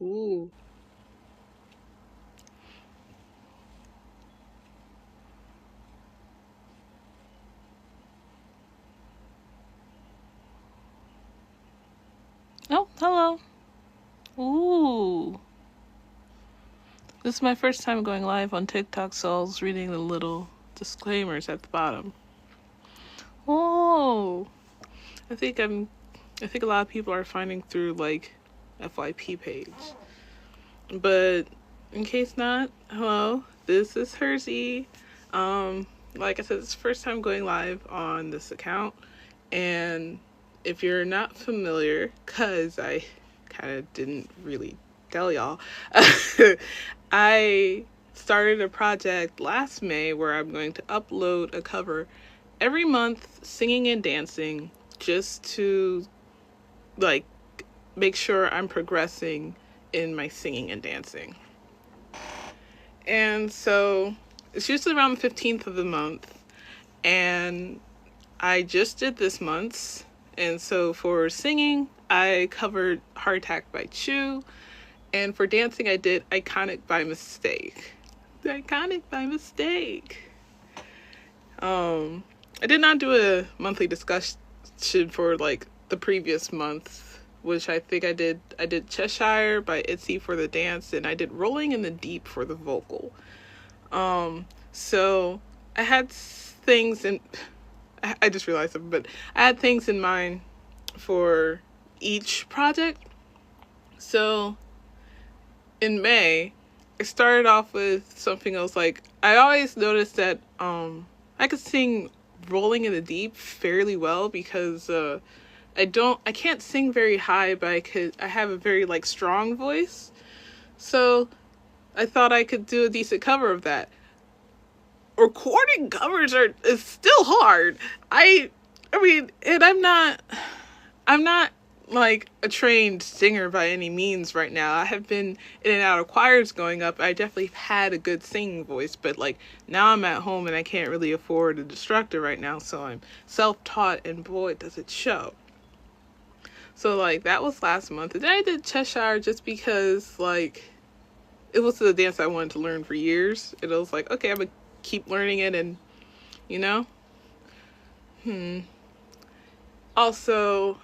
Ooh. Oh, hello. Ooh. This is my first time going live on TikTok, so I was reading the little disclaimers at the bottom. Oh. I think I'm I think a lot of people are finding through like FYP page. But in case not, hello. This is Hers.E. Like I said, it's the first time going live on this account. And if you're not familiar, cause I kind of didn't really tell y'all, I started a project last May where I'm going to upload a cover every month, singing and dancing, just to like make sure I'm progressing in my singing and dancing. And so it's usually around the 15th of the month, and I just did this month's. And so for singing, I covered Heart Attack by Chew. And for dancing, I did Iconic by Mistake. Iconic by Mistake. I did not do a monthly discussion for like the previous month, which I think I did. I did Cheshire by Itzy for the dance, and I did Rolling in the Deep for the vocal. So I had things in. I just realized something, but I had things in mind for each project. So in May, I started off with something else. Like, I always noticed that I could sing Rolling in the Deep fairly well because I can't sing very high, but I have a very like strong voice. So I thought I could do a decent cover of that. Recording covers is still hard. I mean, and I'm not like a trained singer by any means right now. I have been in and out of choirs going up. I definitely had a good singing voice, but like now I'm at home and I can't really afford a instructor right now, so I'm self-taught, and boy does it show. So like that was last month. And then I did Cheshire just because like it was the dance I wanted to learn for years. And it was like, okay, I'm gonna keep learning it, and you know. Also,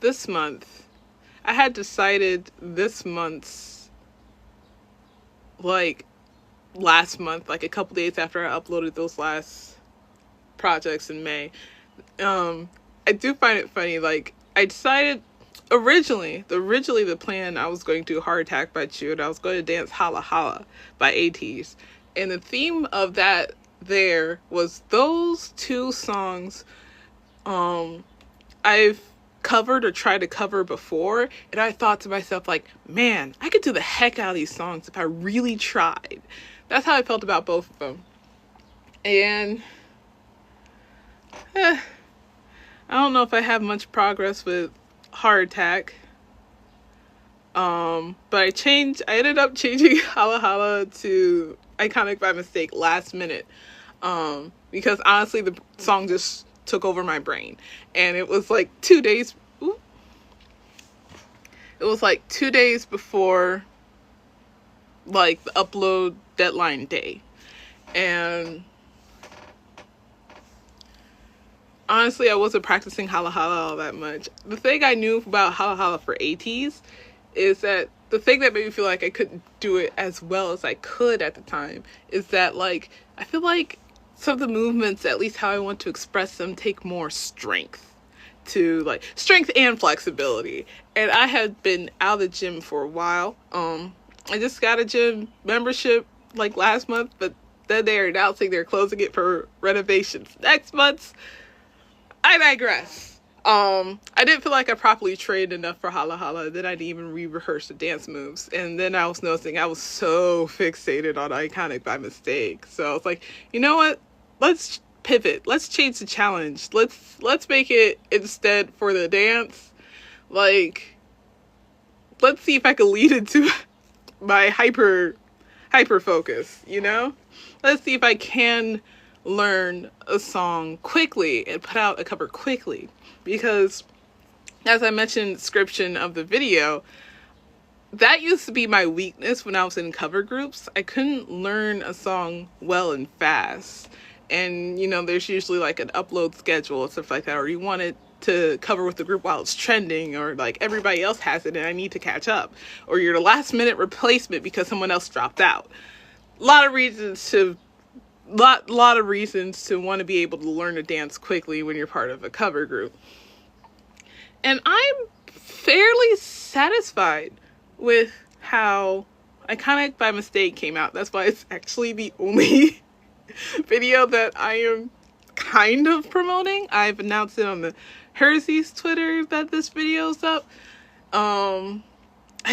this month, I had decided this month's, like, last month, like a couple days after I uploaded those last projects in May. I do find it funny, like, I decided originally the plan, I was going to do Heart Attack by Chew, and I was going to dance Holla Holla by ATs. And the theme of that there was those two songs I've covered or tried to cover before, and I thought to myself, like, man, I could do the heck out of these songs if I really tried. That's how I felt about both of them. And I don't know if I have much progress with Heart Attack. But I ended up changing Holla Holla to Iconic by mistake last minute. Because honestly, the song just took over my brain. And it was like 2 days. It was like 2 days before like the upload deadline day. And honestly, I wasn't practicing Holla Holla all that much. The thing I knew about Holla Holla for ATs is that the thing that made me feel like I couldn't do it as well as I could at the time is that, like, I feel like some of the movements, at least how I want to express them, take more strength and flexibility. And I had been out of the gym for a while. I just got a gym membership like last month, but then they're announcing they're closing it for renovations next month. I digress. I didn't feel like I properly trained enough for Holla Holla. Then I didn't even re-rehearse the dance moves. And then I was noticing I was so fixated on Iconic by mistake. So I was like, you know what? Let's pivot. Let's change the challenge. Let's make it instead for the dance. Like, let's see if I can lead into my hyper focus, you know? Let's see if I can learn a song quickly and put out a cover quickly. Because, as I mentioned in the description of the video, that used to be my weakness when I was in cover groups. I couldn't learn a song well and fast. And, you know, there's usually like an upload schedule and stuff like that, or you want it to cover with the group while it's trending, or like everybody else has it and I need to catch up, or you're the last minute replacement because someone else dropped out. Lot of reasons to want to be able to learn to dance quickly when you're part of a cover group. And I'm fairly satisfied with how Iconic by Mistake came out. That's why it's actually the only video that I am kind of promoting. I've announced it on the Hers.E Twitter that this video's up. I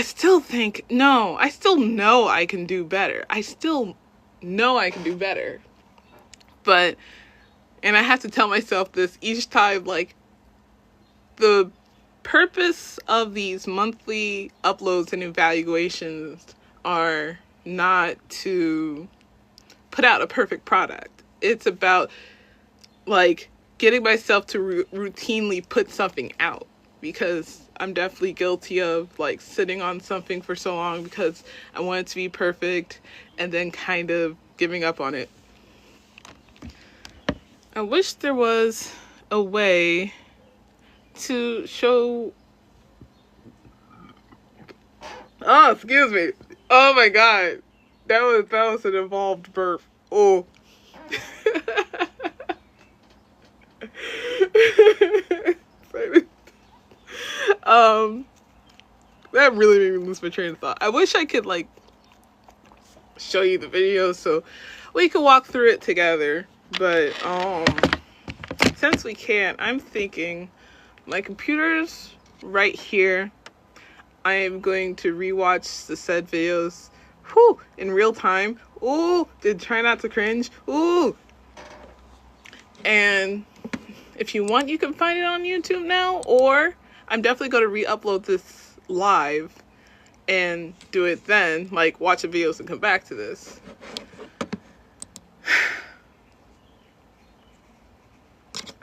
still know I can do better. But, and I have to tell myself this each time, like, the purpose of these monthly uploads and evaluations are not to put out a perfect product. It's about, like, getting myself to routinely put something out, because I'm definitely guilty of, like, sitting on something for so long because I want it to be perfect and then kind of giving up on it. I wish there was a way to show... Oh, excuse me. Oh my god. That was an involved burp. Oh. That really made me lose my train of thought. I wish I could, like, show you the video so we could walk through it together, but since we can't, I'm thinking my computer's right here. I am going to rewatch the said videos in real time. Try not to cringe. And if you want, you can find it on YouTube now, or I'm definitely going to re-upload this live and do it then, like watch the videos and come back to this.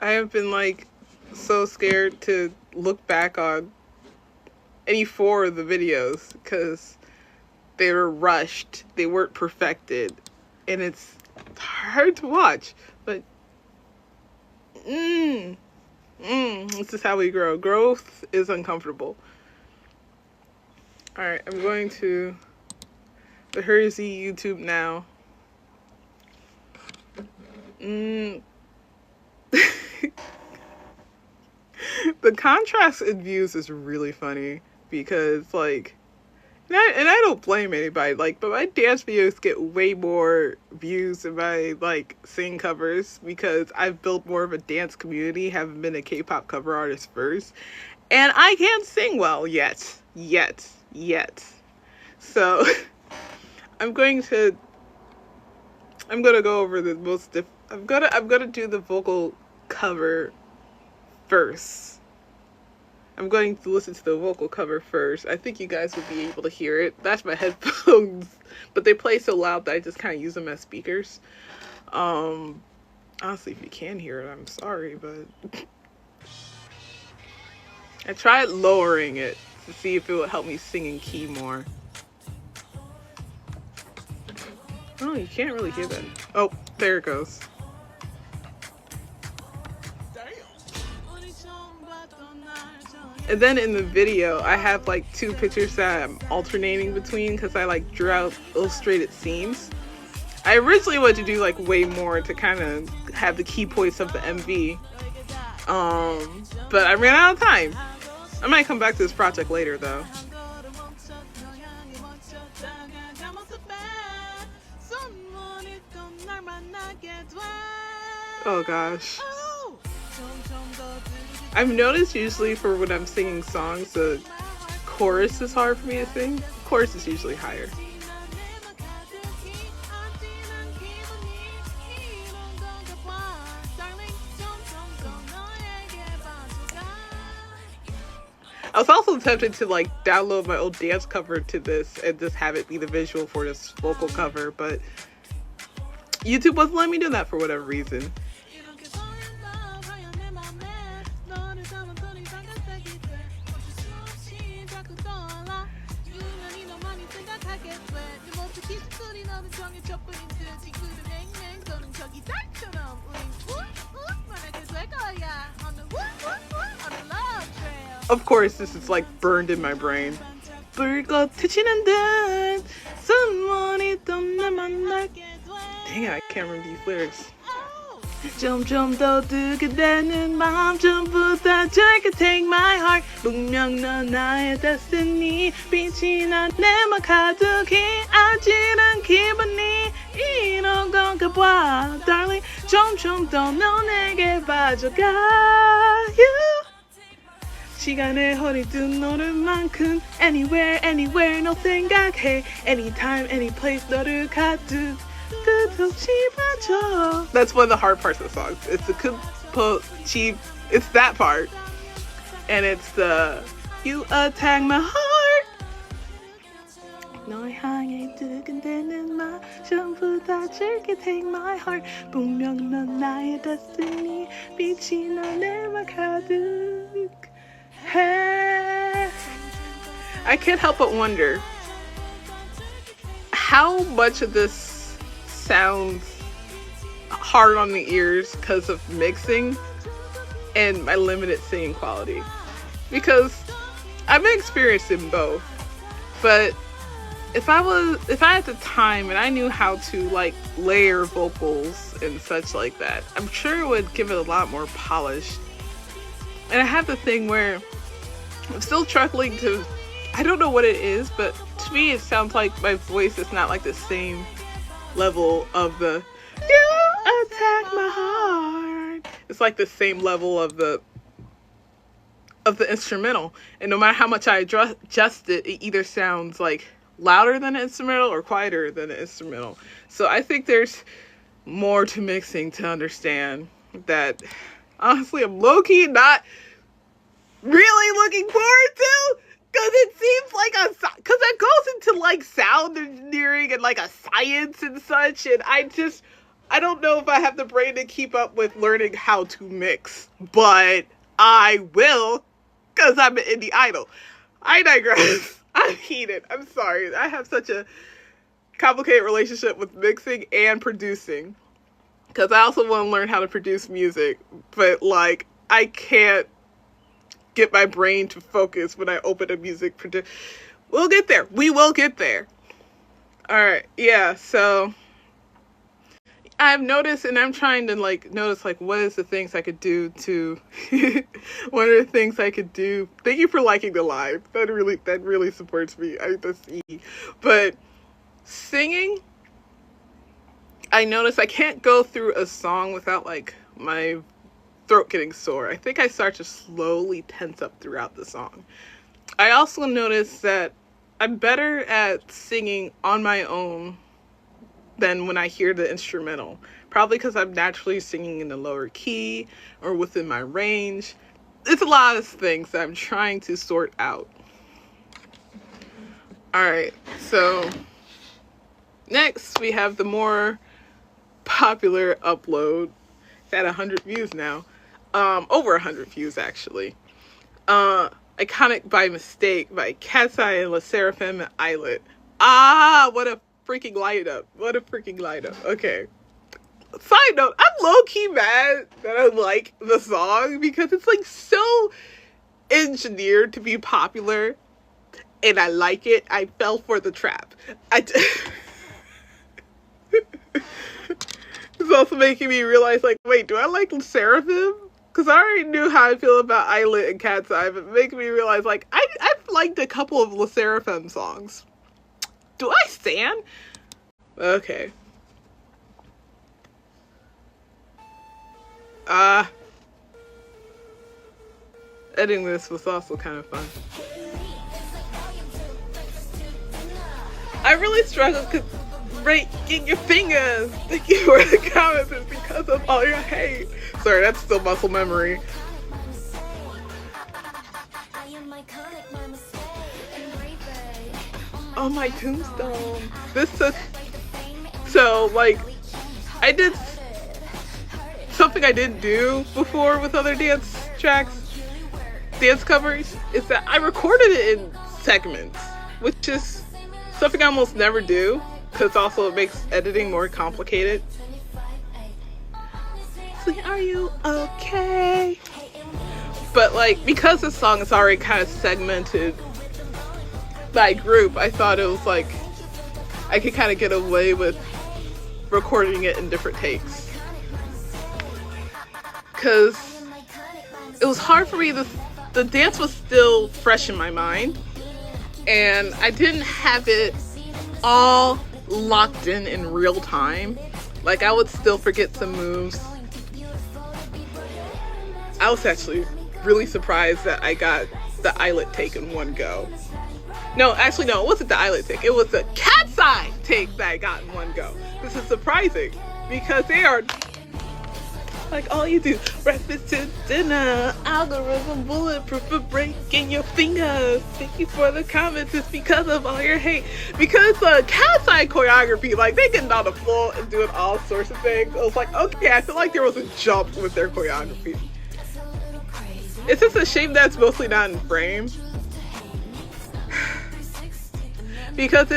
I have been, like, so scared to look back on any 4 of the videos because they were rushed, they weren't perfected, and it's hard to watch, but this is how we grow. Growth is uncomfortable. Alright, I'm going to the Hers.E YouTube now. The contrast in views is really funny because, like, and I don't blame anybody, like, but my dance videos get way more views than my, like, sing covers because I've built more of a dance community, having been a K-pop cover artist first, and I can't sing well yet. So I'm gonna go over the most I'm gonna do the vocal cover first. I'm going to listen to the vocal cover first. I think you guys would be able to hear it. That's my headphones, but they play so loud that I just kind of use them as speakers. Honestly, if you can hear it, I'm sorry, but I tried lowering it to see if it would help me sing in key more. Oh, you can't really hear that. Oh, there it goes. And then in the video, I have, like, 2 pictures that I'm alternating between because I, like, drew out illustrated scenes. I originally wanted to do, like, way more to kind of have the key points of the MV. But I ran out of time. I might come back to this project later, though. Oh gosh. I've noticed usually for when I'm singing songs, the chorus is hard for me to sing. The chorus is usually higher. I was also tempted to, like, download my old dance cover to this and just have it be the visual for this vocal cover, but YouTube wasn't letting me do that for whatever reason. of course, this is like burned in my brain. 불꽃 트치는 듯 someone 또 만날. Dang it, I can't remember these lyrics. 좀 더 두게 되는 마음 전부 다 Take my heart 분명 넌 나의 destiny 빛이 나 내 맘 가득히 아찔한 기분이 이런 건가 봐 Darling 좀 더 너 내게 빠져가 You 시간의 허리든 노를 만큼 Anywhere 너 생각해 Anytime any place 너를 가득 That's one of the hard parts of the song. It's the it's that part. And it's the You attack my heart. 널 향해 두근대는 마 전부 다 즐겨 Take my heart 분명 넌 나의 destiny 빛이 나 내 맘 가득해 I can't help but wonder how much of this sounds hard on the ears because of mixing and my limited singing quality, because I've been experienced in both. But if I had the time and I knew how to like layer vocals and such like that, I'm sure it would give it a lot more polish. And I have the thing where I'm still struggling to, I don't know what it is, but to me it sounds like my voice is not like the same level of the You attack my heart. It's like the same level of the instrumental, and no matter how much I adjust it, it either sounds like louder than the instrumental or quieter than the instrumental. So I think there's more to mixing to understand that. Honestly, I'm low-key not really looking forward to, because it seems like because it goes into like sound engineering and like a science and such, and I don't know if I have the brain to keep up with learning how to mix, but I will, because I'm an indie idol. I digress. I'm heated. I'm sorry. I have such a complicated relationship with mixing and producing, because I also want to learn how to produce music, but like I can't get my brain to focus when I open a music producer. We'll get there. We will get there. All right. Yeah. So I've noticed, and I'm trying to like notice like what is the things I could do to what are the things I could do. Thank you for liking the live. That really supports me. That's E. But singing, I notice I can't go through a song without like my throat getting sore. I think I start to slowly tense up throughout the song. I also noticed that I'm better at singing on my own than when I hear the instrumental. Probably because I'm naturally singing in the lower key or within my range. It's a lot of things that I'm trying to sort out. Alright, so next we have the more popular upload. It's at 100 views now. Over 100 views actually. Iconic by Mistake by Cat's Eye and La Seraphim and Islet. What a freaking light up. Okay. Side note, I'm low-key mad that I like the song because it's like so engineered to be popular, and I like it. I fell for the trap. It's also making me realize, like, wait, do I like Seraphim? Because I already knew how I feel about Islet and Cat's Eye, but making me realize, like, I've liked a couple of La Seraphim songs. Do I stan? Okay. Editing this was also kind of fun. I really struggled because breaking your fingers. Thank you for the comments. It's because of all your hate. Sorry, that's still muscle memory. Oh, my tombstone. This took... So, like, I did something I didn't do before with other dance covers, is that I recorded it in segments, which is something I almost never do, because also it makes editing more complicated. So, are you okay? But like, because the song is already kind of segmented by group, I thought it was like I could kind of get away with recording it in different takes. Because it was hard for me, the dance was still fresh in my mind, and I didn't have it all locked in real time. Like, I would still forget some moves. I was actually really surprised that I got the eyelet take in one go. No, actually, no, it wasn't the eyelet take. It was the cat's eye take that I got in one go. This is surprising because they are like all you do. Breakfast to dinner, algorithm bulletproof for breaking your fingers. Thank you for the comments. It's because of all your hate. Because cat's eye choreography, like they getting on the floor and doing all sorts of things. I was like, okay, I feel like there was a jump with their choreography. It's just a shame that it's mostly not in frame. Because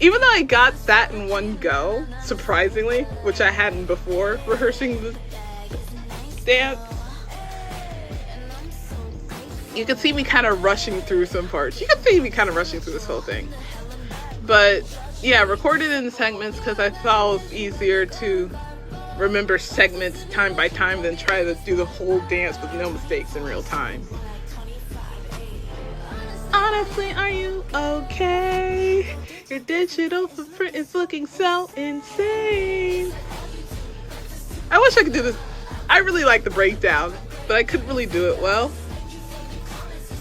even though I got that in one go, surprisingly, which I hadn't before rehearsing the dance, you could see me kind of rushing through some parts. You could see me kind of rushing through this whole thing. But yeah, recorded in segments because I thought it was easier to remember segments time by time than try to do the whole dance with no mistakes in real time. Honestly, are you okay? Your digital footprint is looking so insane. I wish I could do this. I really like the breakdown, but I couldn't really do it well.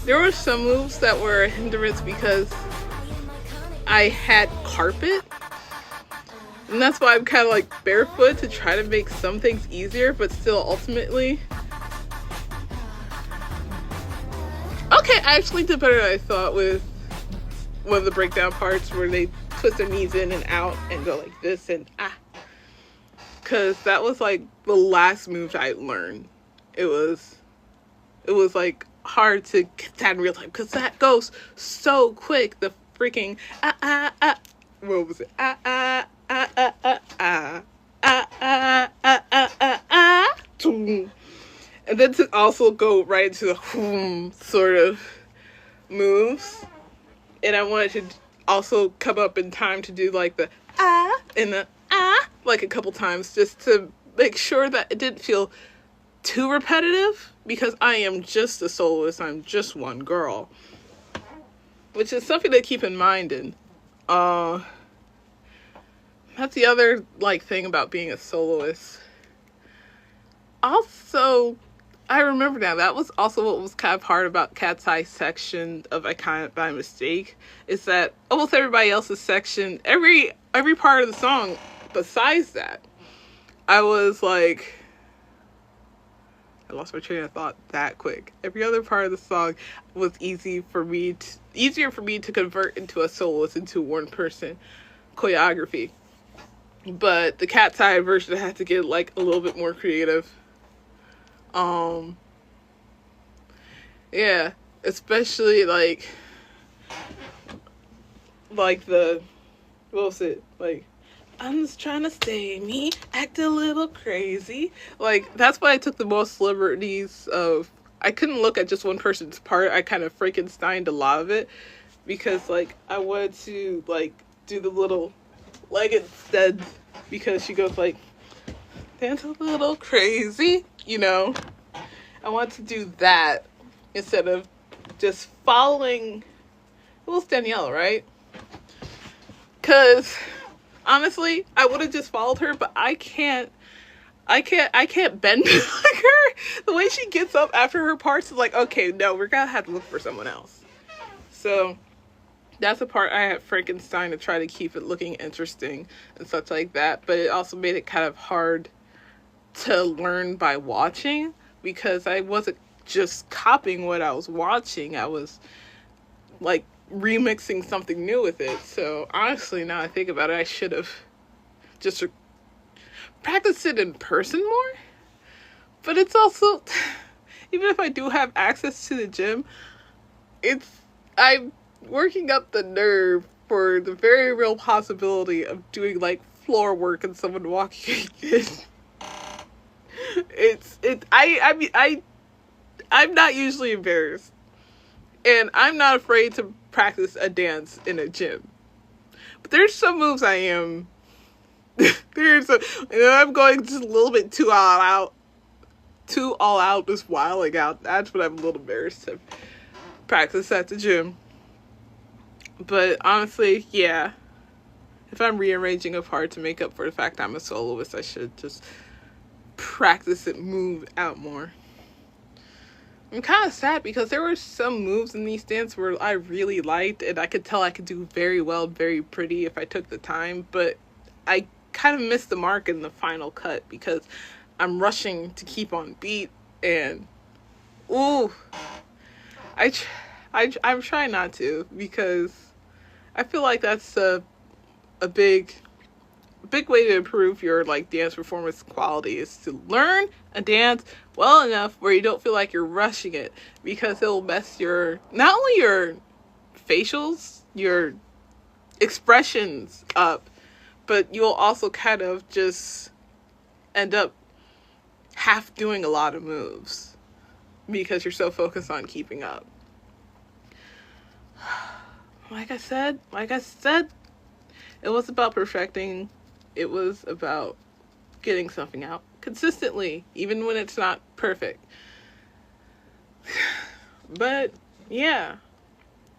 There were some moves that were a hindrance because I had carpet. And that's why I'm kind of like barefoot to try to make some things easier, but still ultimately. Okay, I actually did better than I thought with one of the breakdown parts where they twist their knees in and out and go like this and because that was like the last move I learned. It was like hard to get that in real time because that goes so quick. The freaking what was it? And then to also go right into the sort of moves. And I wanted to also come up in time to do like the and the like a couple times just to make sure that it didn't feel too repetitive because I am just a soloist. I'm just one girl. Which is something to keep in mind. And that's the other like thing about being a soloist. Also, I remember now, that was also what was kind of hard about Cat's Eye section of Iconic by Mistake, is that almost everybody else's section, every part of the song besides that, I was like, I lost my train of thought that quick. Every other part of the song was easier for me to convert into a soloist, into one person choreography. But the Cat's Eye version had to get like a little bit more creative. Yeah, especially like the, what was it? Like, I'm just trying to stay me, act a little crazy. Like, that's why I took the most liberties of, I couldn't look at just one person's part. I kind of Frankensteined a lot of it because like I wanted to like do the little leg instead because she goes like, dance a little crazy, you know. I want to do that instead of just following, it was Danielle, right? Because honestly, I would have just followed her, but I can't bend like her. The way she gets up after her parts is like, okay, no, we're gonna have to look for someone else. So that's the part I had Frankenstein to try to keep it looking interesting and such like that. But it also made it kind of hard to learn by watching because I wasn't just copying what I was watching. I was like remixing something new with it. So honestly, now I think about it, I should have just practiced it in person more. But it's also, even if I do have access to the gym, I'm working up the nerve for the very real possibility of doing like floor work and someone walking in. I'm not usually embarrassed. And I'm not afraid to practice a dance in a gym. But there's some moves I am. I'm going just a little bit too all out, just wilding out. That's what I'm a little embarrassed to practice at the gym. But honestly, yeah. If I'm rearranging a part to make up for the fact I'm a soloist, I should just practice it, move out more. I'm kind of sad because there were some moves in these dances where I really liked, and I could tell I could do very well, very pretty if I took the time, but I kind of missed the mark in the final cut because I'm rushing to keep on beat, and I'm trying not to, because I feel like that's a big way to improve your like dance performance quality, is to learn a dance well enough where you don't feel like you're rushing it, because it'll mess your, not only your facials, your expressions up, but you'll also kind of just end up half doing a lot of moves because you're so focused on keeping up. Like I said, it was about perfecting. It was about getting something out consistently, even when it's not perfect. But yeah,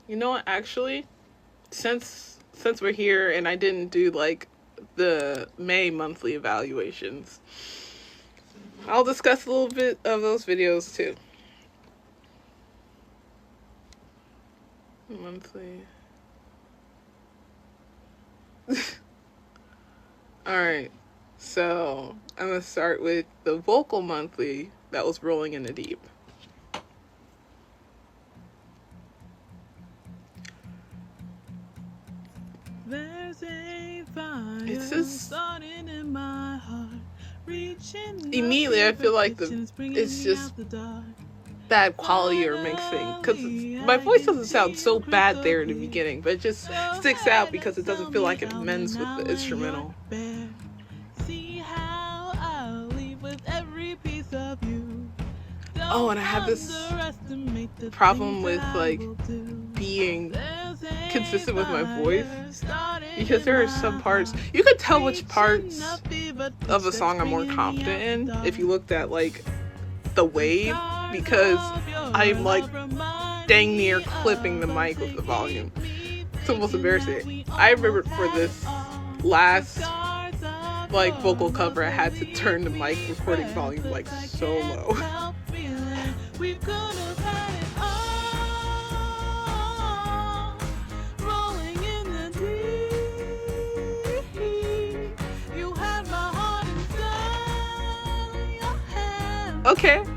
you know what, actually, since we're here and I didn't do like the May monthly evaluations, I'll discuss a little bit of those videos too. Monthly. Alright, so I'm going to start with the vocal monthly that was rolling in the deep. There's a fire it's just starting in my heart, reaching immediately I feel like it's just bad quality or mixing, because my voice doesn't sound so bad there in the beginning, but it just sticks out because it doesn't feel like it mends with the instrumental. Oh, and I have this problem with like being consistent with my voice, because there are some parts you could tell which parts of a song I'm more confident in if you looked at like the wave, because I'm like dang near clipping the mic with the volume. It's almost embarrassing. I remember for this last like vocal cover, I had to turn the mic recording volume like so low.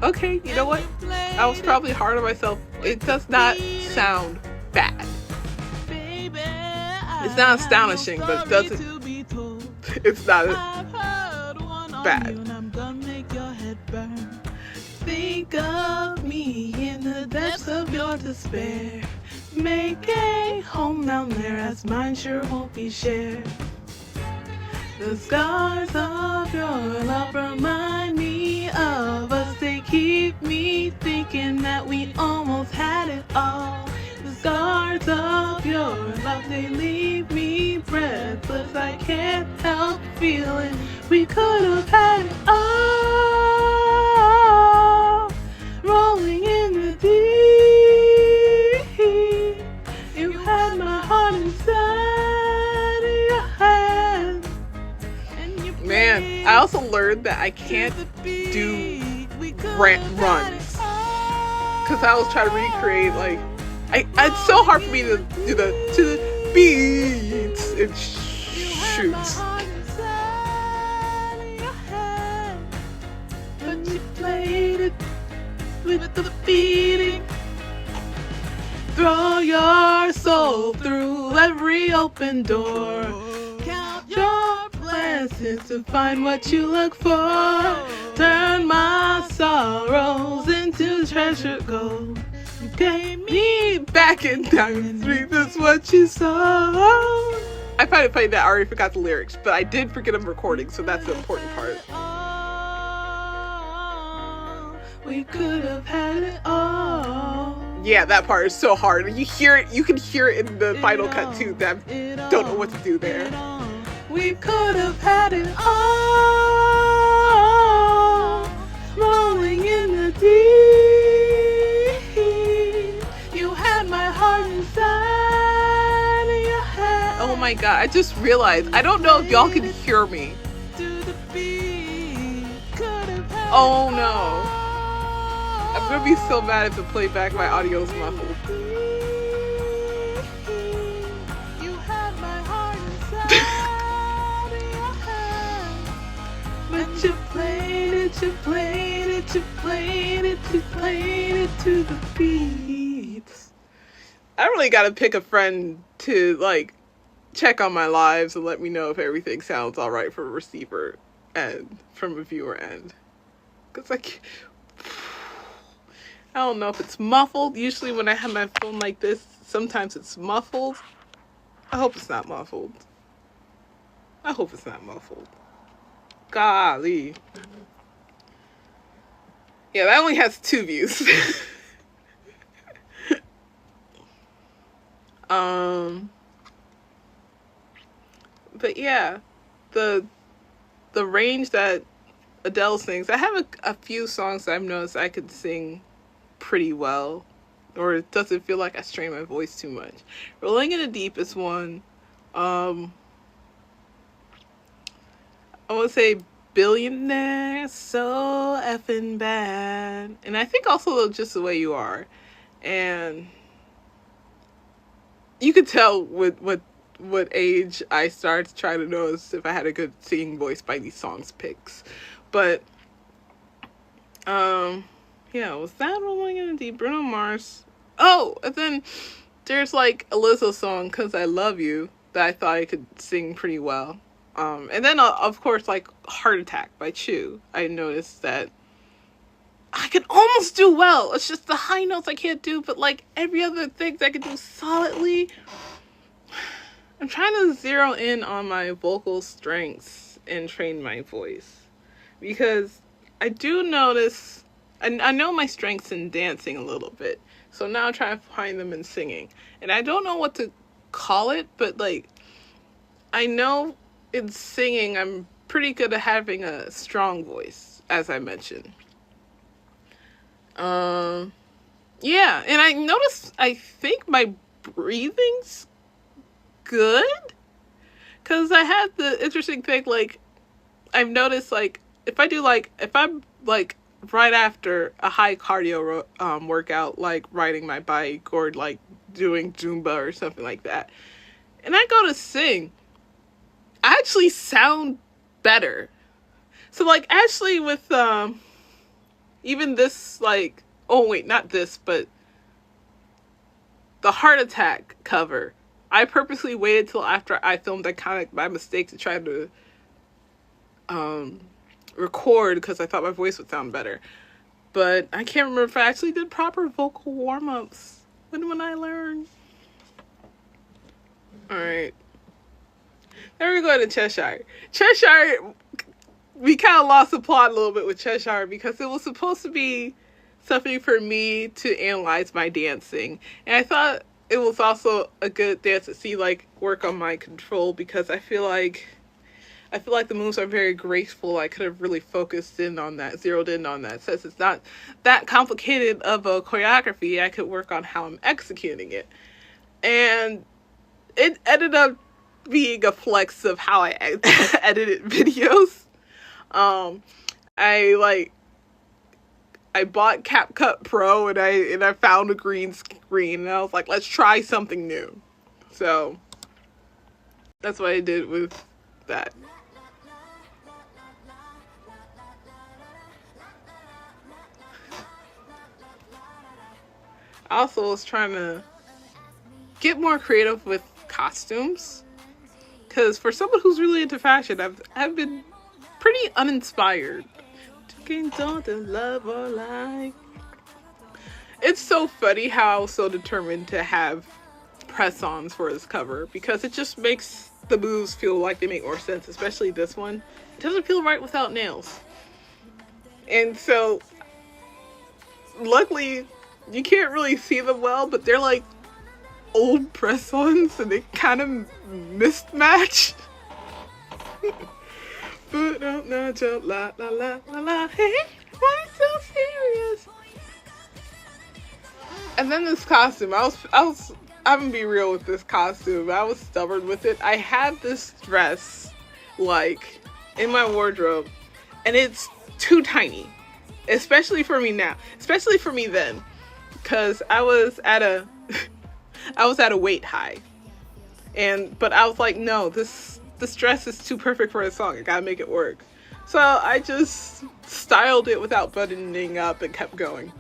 Okay, you know what? I was probably hard on myself. It does not sound bad. It's not astonishing, but it doesn't. It's not bad. Think of me in the depths of your despair. Make a home down there, as mine sure won't be shared. The scars of your love remind me of us. They keep me thinking that we almost had it all. The scars of your love, they leave me breathless. I can't help feeling we could have had it all. Rolling in the deep, you had my heart inside of your hand. Man, I also learned that I can't do runs, because I was trying to recreate like it's so hard for me to do the to the beats and shoots. But you played it with the beating. Throw your soul through every open door. Count your blessings to find what you look for. Turn my sorrows into treasure gold. You gave me back in time. That's what you saw. I find it funny that I already forgot the lyrics, but I did forget them recording, so that's the important part. We could have had it all. Yeah, that part is so hard. You hear it, you can hear it in the final cut too. That don't know what to do there. We could have had it all. Rolling in the deep. You had my heart inside of your head. Oh my god, I just realized. I don't know if y'all can hear me. Oh no. I'm gonna be so mad if the playback my audio is muffled. But you played it, you played it, you played it, you played it to the beats. I really gotta pick a friend to like check on my lives and let me know if everything sounds alright from a receiver end, from a viewer end. Cause like, I don't know if it's muffled. Usually when I have my phone like this, sometimes it's muffled. I hope it's not muffled. I hope it's not muffled. Golly. Yeah, that only has 2 views. But yeah, the range that Adele sings, I have a few songs that I've noticed I could sing pretty well, or it doesn't feel like I strain my voice too much. Rolling in the Deep is one. I want to say Billionaire, so effing bad. And I think also Just the Way You Are. And you could tell what age I started to try to notice if I had a good singing voice by these songs picks. But yeah, was that Rolling in the Deep? Bruno Mars. Oh, and then there's like a Lizzo song, Cause I Love You, that I thought I could sing pretty well. And then of course like Heart Attack by Chew. I noticed that I could almost do well. It's just the high notes I can't do, but like every other thing I could do solidly. I'm trying to zero in on my vocal strengths and train my voice. Because I do notice, I know my strengths in dancing a little bit. So now I'm trying to find them in singing. And I don't know what to call it, but like, I know in singing I'm pretty good at having a strong voice, as I mentioned. Yeah, and I noticed, I think my breathing's good. Because I had the interesting thing, like, I've noticed, like, if I'm, like, right after a high cardio workout, like riding my bike or, like, doing Zumba or something like that, and I go to sing, I actually sound better. So, like, actually with, even this, like, oh, wait, not this, but the Heart Attack cover, I purposely waited till after I filmed Iconic by mistake to try to, record because I thought my voice would sound better. But I can't remember if I actually did proper vocal warm-ups. When would I learn? Alright. Then we go to Cheshire. Cheshire, we kind of lost the plot a little bit with Cheshire because it was supposed to be something for me to analyze my dancing. And I thought it was also a good dance to see, like, work on my control because I feel like the moves are very graceful. I could have really focused in on that, zeroed in on that. Since it's not that complicated of a choreography, I could work on how I'm executing it. And it ended up being a flex of how I edited videos. I bought CapCut Pro and I found a green screen and I was like, let's try something new. So that's what I did with that. I also was trying to get more creative with costumes. Because for someone who's really into fashion, I've been pretty uninspired. Love or like. It's so funny how I was so determined to have press-ons for this cover. Because it just makes the moves feel like they make more sense. Especially this one. It doesn't feel right without nails. And so luckily you can't really see them well, but they're like old press-ons and they kind of mismatch. But no, jump, la la la la la. Hey, why so serious? And then this costume, I'm gonna be real with this costume. I was stubborn with it. I had this dress, like, in my wardrobe, and it's too tiny. Especially for me now. Especially for me then. Because I was at a weight high. But I was like, no, this dress is too perfect for a song. I gotta make it work. So I just styled it without buttoning up and kept going.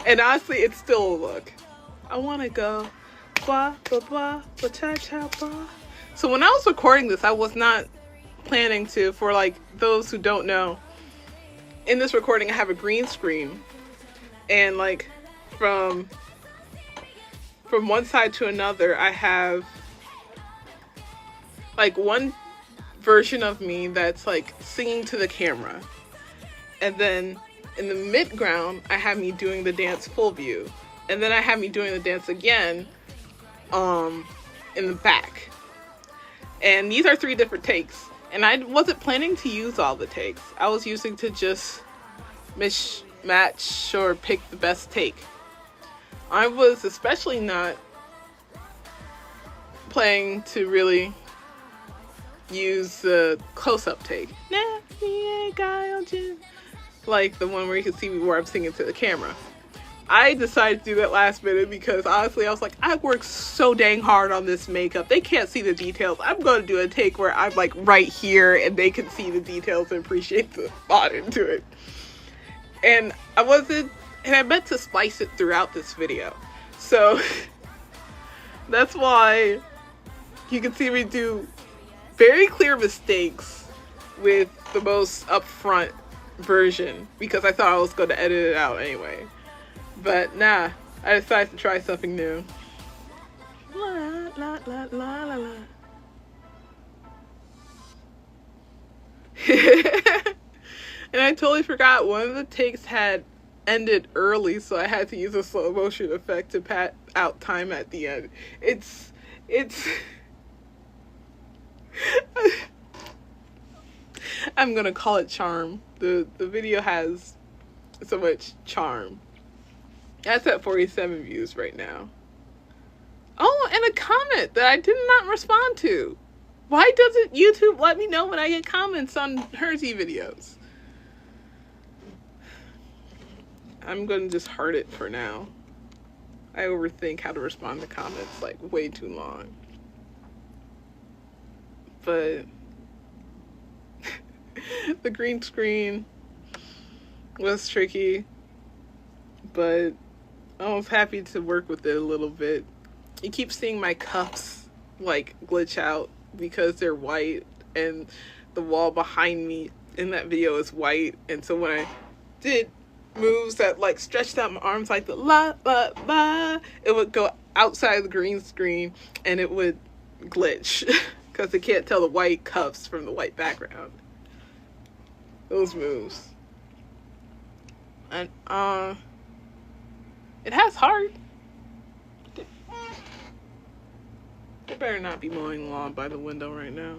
And honestly, it's still a look. I wanna go ba ba ba ba cha cha ba. So when I was recording this, I was not planning to. For like those who don't know, in this recording I have a green screen, and like from one side to another I have like one version of me that's like singing to the camera, and then in the mid-ground I have me doing the dance full view, and then I have me doing the dance again in the back. And these are 3 different takes, and I wasn't planning to use all the takes. I was using to just match or pick the best take. I was especially not planning to really use the close-up take, like the one where you can see me where I'm singing to the camera. I decided to do that last minute because honestly I was like, I worked so dang hard on this makeup, they can't see the details. I'm going to do a take where I'm like right here and they can see the details and appreciate the thought into it. And I meant to splice it throughout this video, so that's why you can see me do very clear mistakes with the most upfront version, because I thought I was going to edit it out anyway. But nah, I decided to try something new. La la la la la la. And I totally forgot one of the takes had ended early, so I had to use a slow motion effect to pat out time at the end. It's I'm gonna call it charm. The video has so much charm. That's at 47 views right now. Oh, and a comment that I did not respond to. Why doesn't YouTube let me know when I get comments on Hers.E videos? I'm gonna just heart it for now. I overthink how to respond to comments like way too long. But the green screen was tricky, but I was happy to work with it a little bit. You keep seeing my cuffs like glitch out because they're white, and the wall behind me in that video is white, and so when I did moves that like stretched out my arms like the la la la, it would go outside the green screen and it would glitch because it can't tell the white cuffs from the white background. Those moves. And it has heart. They better not be mowing the lawn by the window right now.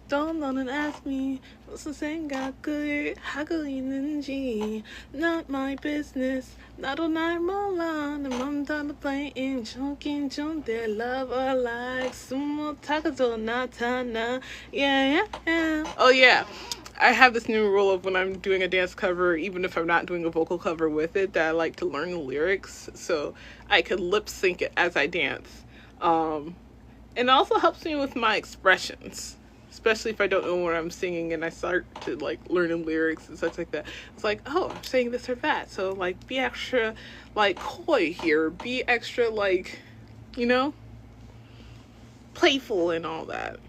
Don't run and ask me 무슨 생각을 하고 있는지. Not my business. 나도 날 몰라. 내 맘 닫아 playing. 좋긴 좋은데 love or like. 숨 못 타고도 나타나. Yeah. Oh yeah. I have this new rule of when I'm doing a dance cover, even if I'm not doing a vocal cover with it, that I like to learn the lyrics so I could lip sync it as I dance. And it also helps me with my expressions, especially if I don't know what I'm singing and I start to like learn the lyrics and such like that. It's like, oh, I'm saying this or that, so like be extra like coy here, be extra like, you know, playful and all that.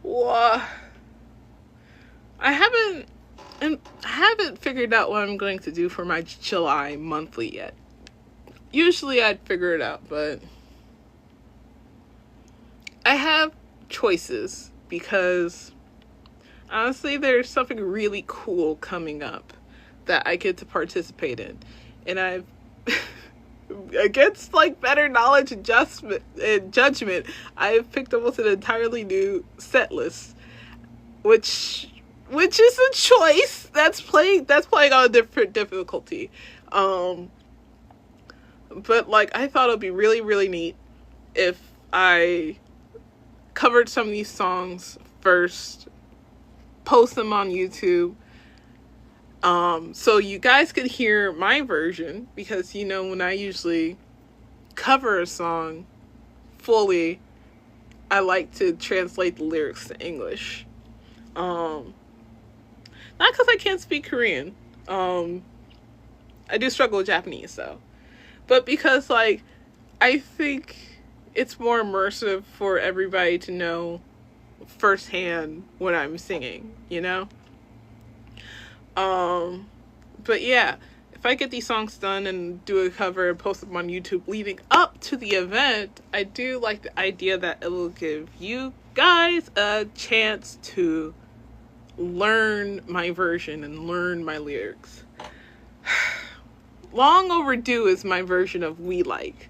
Well, I haven't figured out what I'm going to do for my July monthly yet. Usually I'd figure it out, but I have choices because honestly, there's something really cool coming up that I get to participate in. And I've, against like better knowledge and judgment, I've picked almost an entirely new set list, which is a choice that's playing on a different difficulty. But like I thought it'd be really, really neat if I covered some of these songs first, post them on YouTube, so you guys could hear my version, because you know when I usually cover a song fully, I like to translate the lyrics to English. Not because I can't speak Korean. I do struggle with Japanese though, but because like I think it's more immersive for everybody to know firsthand when I'm singing, you know? But yeah, if I get these songs done and do a cover and post them on YouTube leading up to the event, I do like the idea that it will give you guys a chance to learn my version and learn my lyrics. Long overdue is my version of We Like.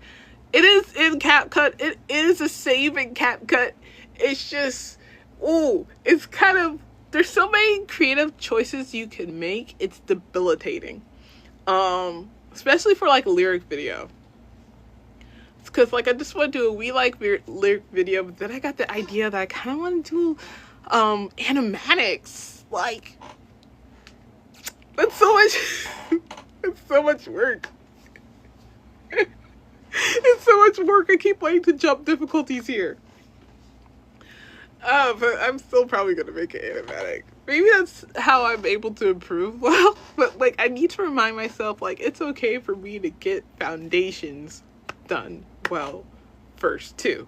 It is in CapCut. It is a save in CapCut. It's just, it's kind of, there's so many creative choices you can make. It's debilitating. Especially for like a lyric video. It's because like I just want to do a We Like lyric video, but then I got the idea that I kind of want to do animatics. Like, that's so much, it's so much work. It's so much work. I keep wanting to jump difficulties here. But I'm still probably going to make it animatic. Maybe that's how I'm able to improve well. But, like, I need to remind myself, like, it's okay for me to get foundations done well first, too.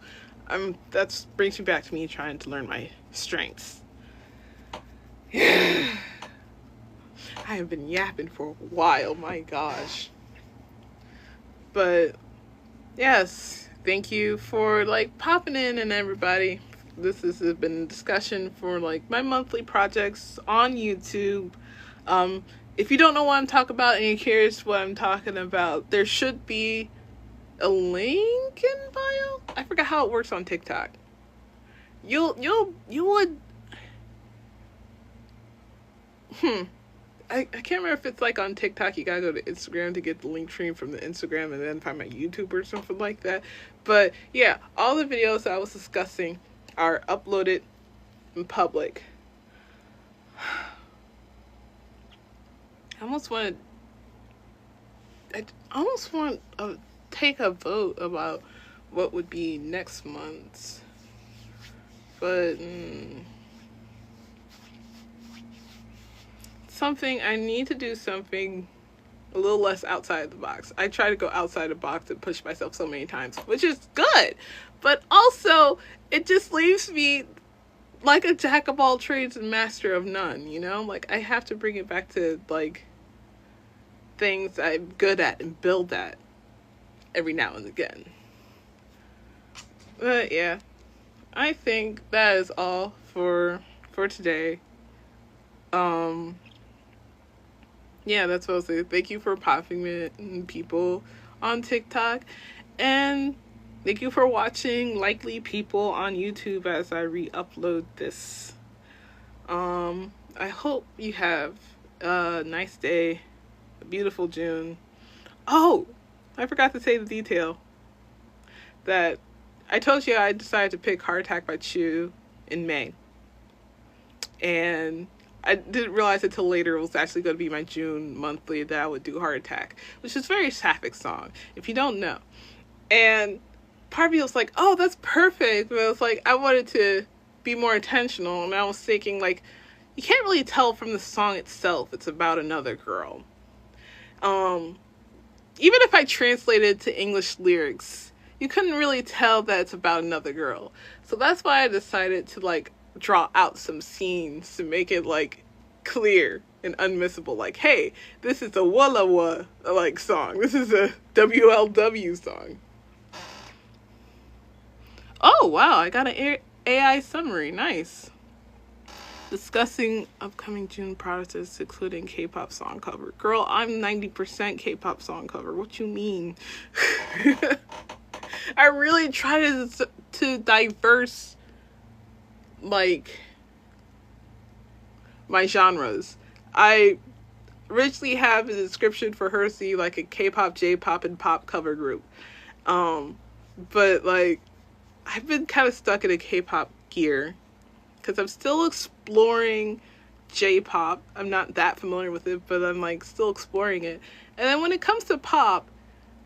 That brings me back to me trying to learn my strengths. I have been yapping for a while, my gosh. But, yes, thank you for, like, popping in and everybody. This has been a discussion for like my monthly projects on YouTube. If you don't know what I'm talking about and you're curious what I'm talking about, there should be a link in bio. I forgot how it works on TikTok. You would. I can't remember if it's like on TikTok you gotta go to Instagram to get the link tree from the Instagram and then find my YouTube or something like that. But yeah, all the videos I was discussing are uploaded in public. I almost want to take a vote about what would be next month's, but I need to do something a little less outside the box. I try to go outside the box and push myself so many times, which is good, but also it just leaves me like a jack of all trades and master of none, you know? Like, I have to bring it back to, like, things I'm good at and build at every now and again. But, yeah. I think that is all for today. Yeah, that's what I'll say. Thank you for popping in people on TikTok. And thank you for watching Likely People on YouTube as I re-upload this. I hope you have a nice day, a beautiful June. Oh, I forgot to say the detail that I told you I decided to pick Heart Attack by Chew in May. And I didn't realize until later it was actually going to be my June monthly that I would do Heart Attack, which is a very sapphic song, if you don't know. And part of me was like, oh, that's perfect. But I was like, I wanted to be more intentional. And I was thinking, like, you can't really tell from the song itself it's about another girl. Even if I translated to English lyrics, you couldn't really tell that it's about another girl. So that's why I decided to, like, draw out some scenes to make it, like, clear and unmissable. Like, hey, this is a Walla Walla, like, song. This is a WLW song. Oh, wow. I got an AI summary. Nice. Discussing upcoming June projects, including K-pop song cover. Girl, I'm 90% K-pop song cover. What you mean? I really try to diverse, like, my genres. I originally have a description for Hers.E like a K-pop, J-pop, and pop cover group. But, like, I've been kind of stuck in a K-pop gear because I'm still exploring J-pop. I'm not that familiar with it, but I'm like still exploring it. And then when it comes to pop,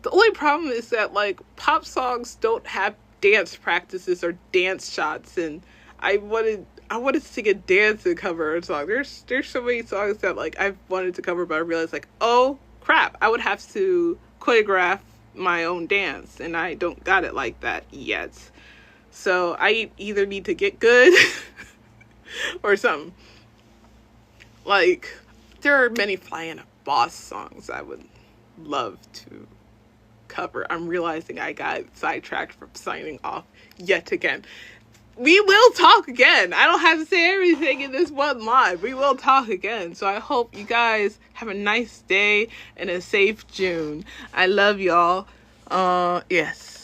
the only problem is that like pop songs don't have dance practices or dance shots, and I wanted to sing a dance and cover a song. There's so many songs that like I've wanted to cover, but I realized like, oh crap, I would have to choreograph my own dance, and I don't got it like that yet. So I either need to get good or something. Like, there are many Flying Boss songs I would love to cover. I'm realizing I got sidetracked from signing off yet again. We will talk again. I don't have to say everything in this one live. We will talk again. So I hope you guys have a nice day and a safe June. I love y'all. Yes.